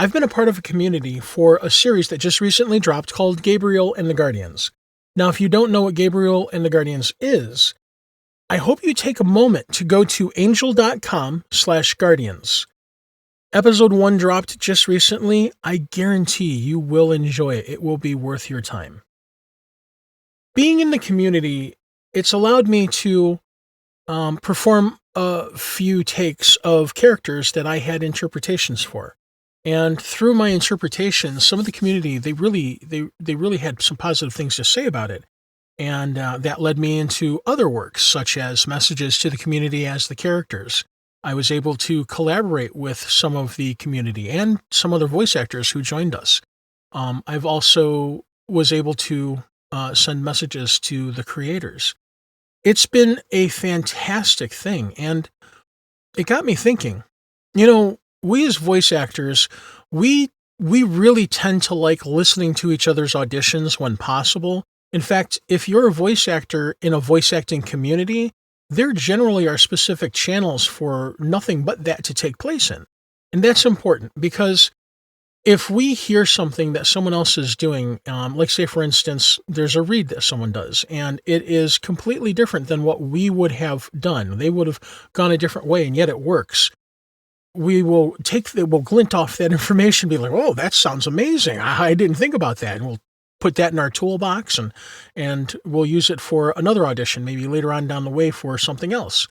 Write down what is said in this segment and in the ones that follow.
I've been a part of a community for a series that just recently dropped called Gabriel and the Guardians. Now, if you don't know what Gabriel and the Guardians is, I hope you take a moment to go to angel.com/guardians. Episode 1 dropped just recently. I guarantee you will enjoy it. It will be worth your time. Being in the community, it's allowed me to perform a few takes of characters that I had interpretations for. And through my interpretations, some of the community, they really had some positive things to say about it. And that led me into other works, such as messages to the community as the characters. I was able to collaborate with some of the community and some other voice actors who joined us. I've also was able to send messages to the creators. It's been a fantastic thing, and it got me thinking. We as voice actors, we really tend to like listening to each other's auditions when possible. In fact, if you're a voice actor in a voice acting community, there generally are specific channels for nothing but that to take place in. And that's important because if we hear something that someone else is doing, like say, for instance, there's a read that someone does, and it is completely different than what we would have done. They would have gone a different way, and yet it works. We'll glint off that information and be like, oh, that sounds amazing. I didn't think about that. And we'll put that in our toolbox and we'll use it for another audition, maybe later on down the way for something else.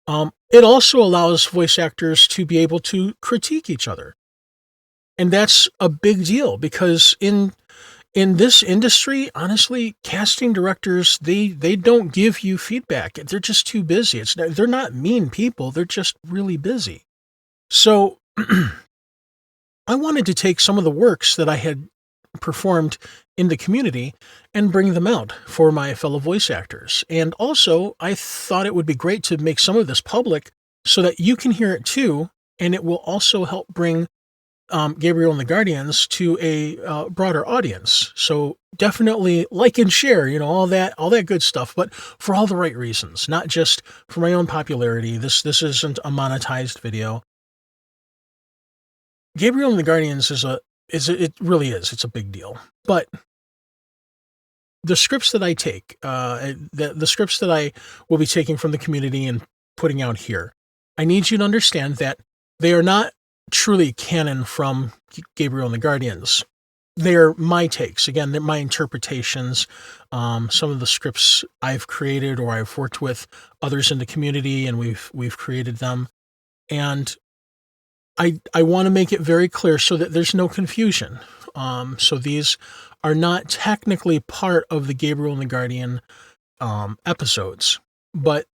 It also allows voice actors to be able to critique each other. And that's a big deal because in this industry, honestly, casting directors, they don't give you feedback. They're just too busy. They're not mean people. They're just really busy. So I wanted to take some of the works that I had performed in the community and bring them out for my fellow voice actors. And also, I thought it would be great to make some of this public so that you can hear it too, and it will also help bring Gabriel and the Guardians to a broader audience. So definitely like and share, all that good stuff, but for all the right reasons, not just for my own popularity. This isn't a monetized video. Gabriel and the Guardians it really is. It's a big deal. But the scripts that I take, the scripts that I will be taking from the community and putting out here, I need you to understand that they are not truly canon from Gabriel and the Guardians. They're my takes. Again, they're my interpretations. Some of the scripts I've created or I've worked with others in the community, and we've created them. And I want to make it very clear so that there's no confusion. So these are not technically part of the Gabriel and the Guardian episodes, but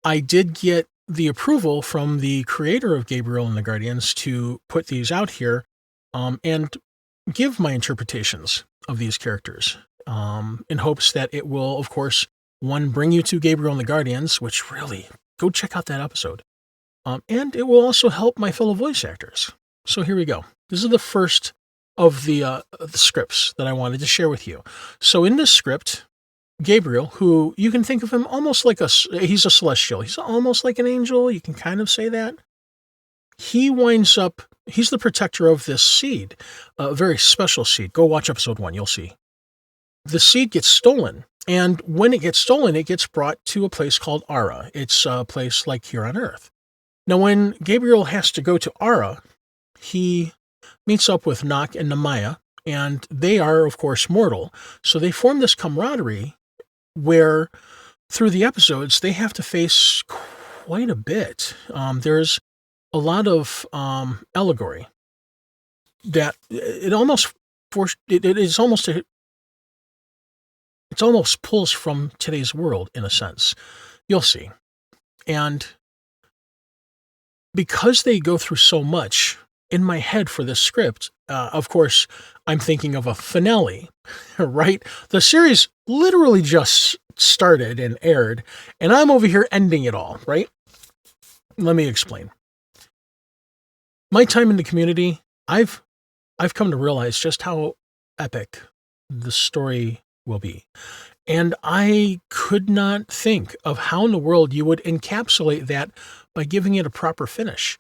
I did get the approval from the creator of Gabriel and the Guardians to put these out here and give my interpretations of these characters in hopes that it will, of course, one, bring you to Gabriel and the Guardians, which really, go check out that episode. And it will also help my fellow voice actors. So here we go. This is the first of the scripts that I wanted to share with you. So in this script, Gabriel, who you can think of him almost like he's a celestial. He's almost like an angel. You can kind of say that. He's the protector of this seed, a very special seed. Go watch episode 1. You'll see. The seed gets stolen. And when it gets stolen, it gets brought to a place called Ara. It's a place like here on Earth. Now, when Gabriel has to go to Ara, he meets up with Nock and Namaya, and they are, of course, mortal. So they form this camaraderie where, through the episodes, they have to face quite a bit. There's a lot of allegory that it almost pulls from today's world in a sense. You'll see. And because they go through so much in my head for this script, of course, I'm thinking of a finale, right? The series literally just started and aired, and I'm over here ending it all, right? Let me explain. My time in the community, I've come to realize just how epic the story will be. And I could not think of how in the world you would encapsulate that by giving it a proper finish.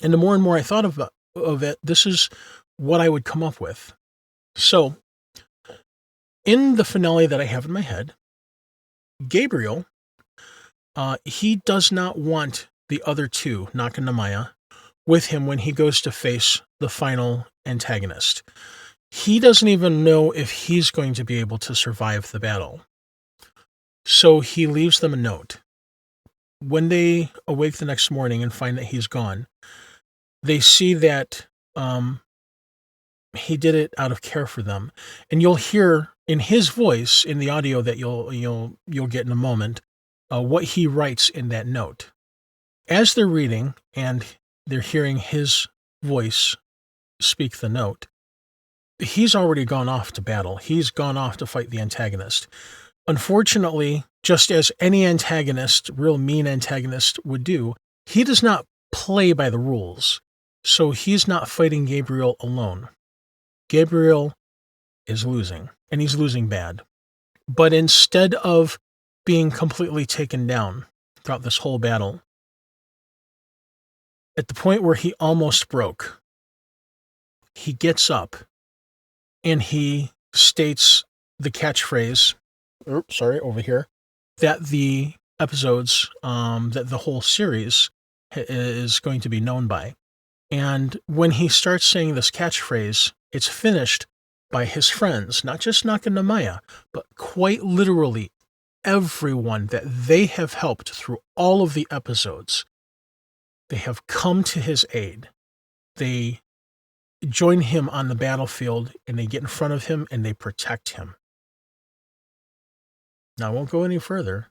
And the more and more I thought of it, this is what I would come up with. So, in the finale that I have in my head, Gabriel, he does not want the other two, Naka and Namaya, with him when he goes to face the final antagonist. He doesn't even know if he's going to be able to survive the battle. So he leaves them a note. When they awake the next morning and find that he's gone, they see that he did it out of care for them. And you'll hear in his voice, in the audio that you'll get in a moment, what he writes in that note. As they're reading and they're hearing his voice speak the note, he's already gone off to battle. He's gone off to fight the antagonist. Unfortunately, just as any antagonist, real mean antagonist would do, he does not play by the rules. So he's not fighting Gabriel alone. Gabriel is losing, and he's losing bad. But instead of being completely taken down throughout this whole battle, at the point where he almost broke, he gets up and he states the catchphrase, over here, that the episodes, that the whole series is going to be known by. And when he starts saying this catchphrase, it's finished by his friends, not just Naka and Namaya, but quite literally everyone that they have helped through all of the episodes. They have come to his aid. They join him on the battlefield, and they get in front of him, and they protect him. Now, I won't go any further.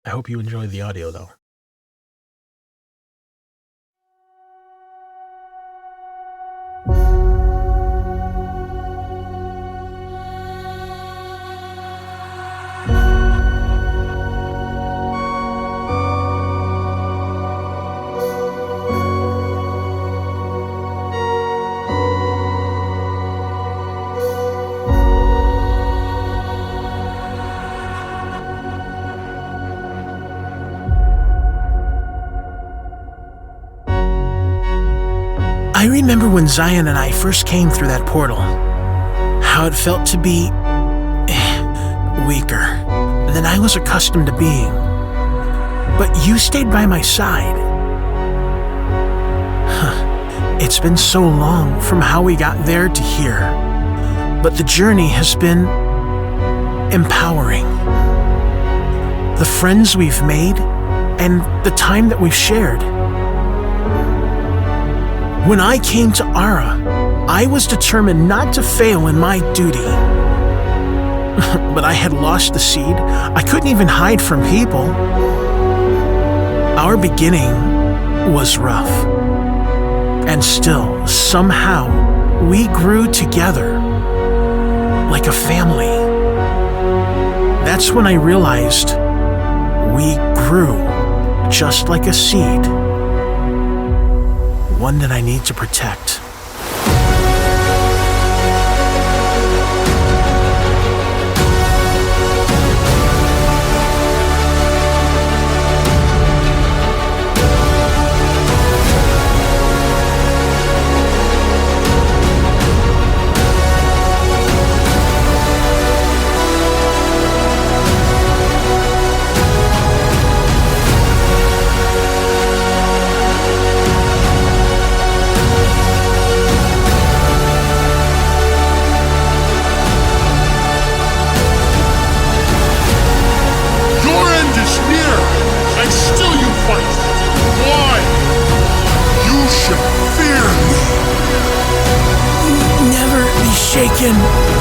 I hope you enjoy the audio, though. I remember when Zion and I first came through that portal, how it felt to be weaker than I was accustomed to being. But you stayed by my side. It's been so long from how we got there to here, but the journey has been empowering. The friends we've made and the time that we've shared. When I came to Ara, I was determined not to fail in my duty. But I had lost the seed. I couldn't even hide from people. Our beginning was rough. And still, somehow, we grew together like a family. That's when I realized we grew just like a seed. One that I need to protect. Shaken.